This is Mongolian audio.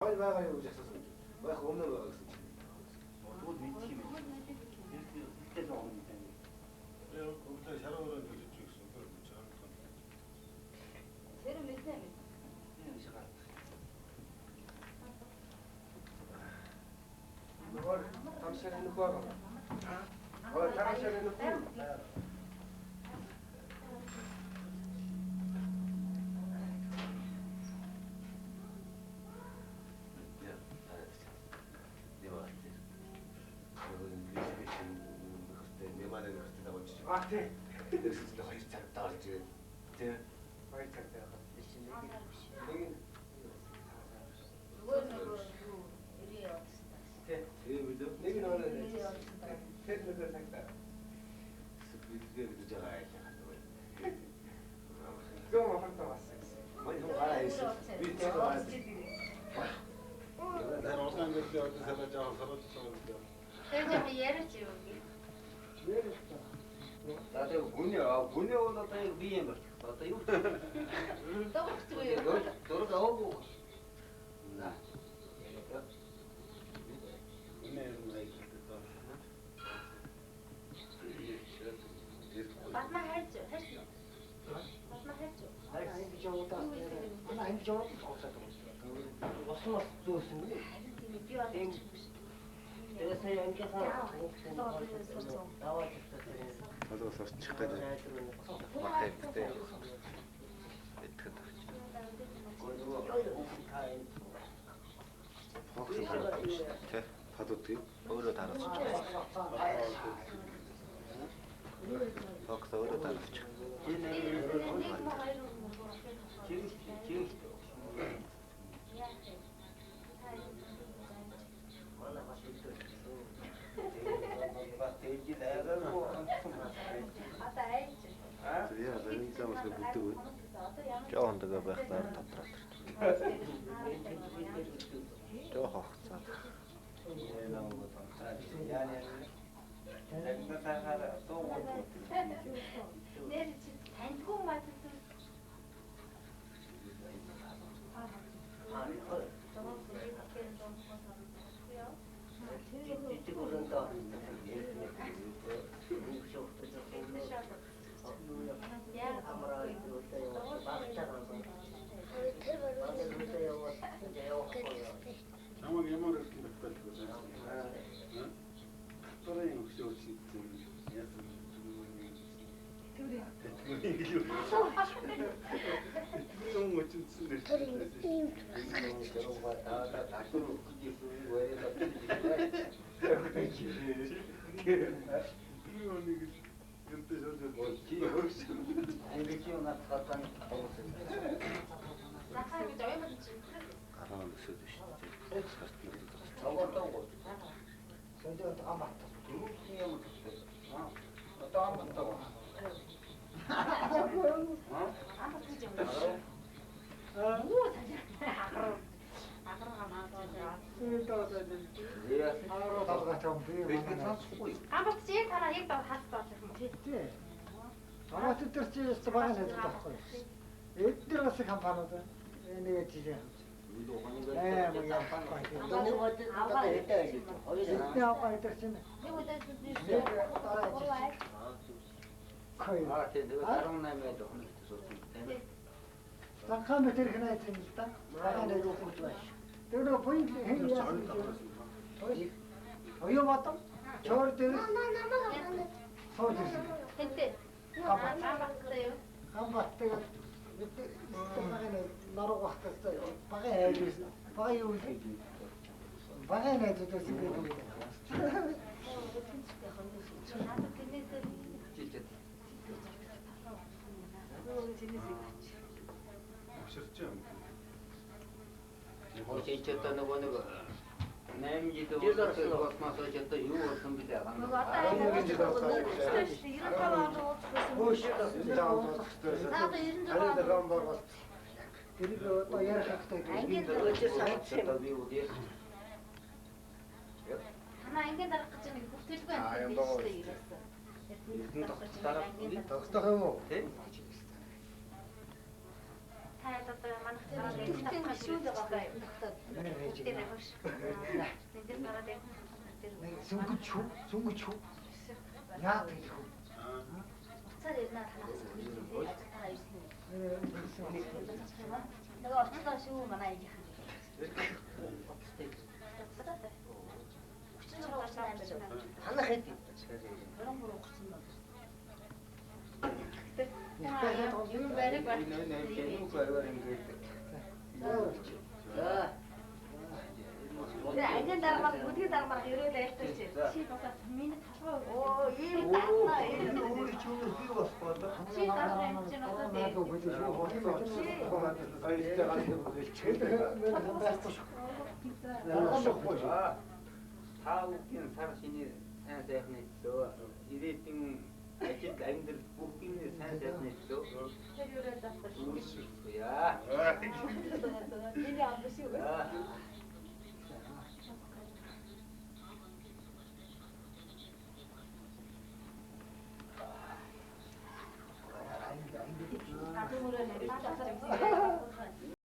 Хоёр байгаа юу гэж асуусан. Байх өмнө байгаа гэсэн чинь. Тэгвэл мэдчих юм. Илтгэл байгаа юм байна. Өглөө шараараа төлөж гэсэн үг үү? Тэр мэднэ юм. Нөгөө тамшааны нөхөө байгаа. Тамшааны нөхөө. А тий. Тэрсээс л 2 цаг даалж ирээ. Тий. 2 цаг даалж ирсэн. Нэг тий. Нэг нэг тэр нэг цагтаа. Сэвэлгээ гэж байгаа юм. Зөө хатаа бас. Мань хаа ийсэн. Би тэр бас. Тэр орсон гэж яваад салж авах сарч байгаа. Тэр яг яриач юу гээ. Яриач. Надад гүний одоо би юм байна. Одоо юу? Дөрөвчгүй юу? Дөрөв аваагүй. На. Батна хайж. Батна хайж. Айн гэж явуудаа. Айн гэж явуудаа. Босмос зөөсөн. Би бол Тэрээс ангийнхаа даваад Алуу сорчих гэдэг. Махайтай. Итгэдэг. Тэ падууд өөрөө дараалж байна. Фокс өөрөө дараалж байна. Яа, энэ замаас бүгдэг. Жоон дэгэ байхлаар татраад. Жоо хогцоо. Нэр чи таньдгүй маа тэр. Намаг ямар их байхгүй. Төрийн хөшөөч юм. Очиичтэй нөгөө нэг 8 жил болсноос очиод юу болсон бэ гэдэг. Нөгөө одоо энэ 95 он уучлсан. Наад 94 он. Тэр одоо ярих хэрэгтэй. Ангийн дараач би үдээ. Танаа ангийн дараах гэж нэг бүртгэлгүй юм байна шүү дээ ерөөсөө. Тогтох юм уу? Тийм. Таад одоо манайх тийм шүүл байгаа юм. Тэр аваш. Тэр гараад яг тэр Сүнгэж шүү. Яа гэж шүү. цаар ирнэ танаас таа ирсэн. Нөгөө орчлоо шүү манай аяг. Ханах хэд. Юм бариг бар. Ажил дармаг бүдгийн дармаг ерөөл айлтаж чи. Чи босоо миний толгой. Оо ийм таатна. Өөр чимээ би бас бодлоо. Чи дараа юм чи надад дээ. Та бүхэн сар шиний сайн сайхны төлөө ирээдүйн ажил амьдрал бүхний сайн сайхны төлөө Тэр ерөөл давтаж. яа. Миний амдас юу вэ? Надад мөрөө нэрээ татсан юм.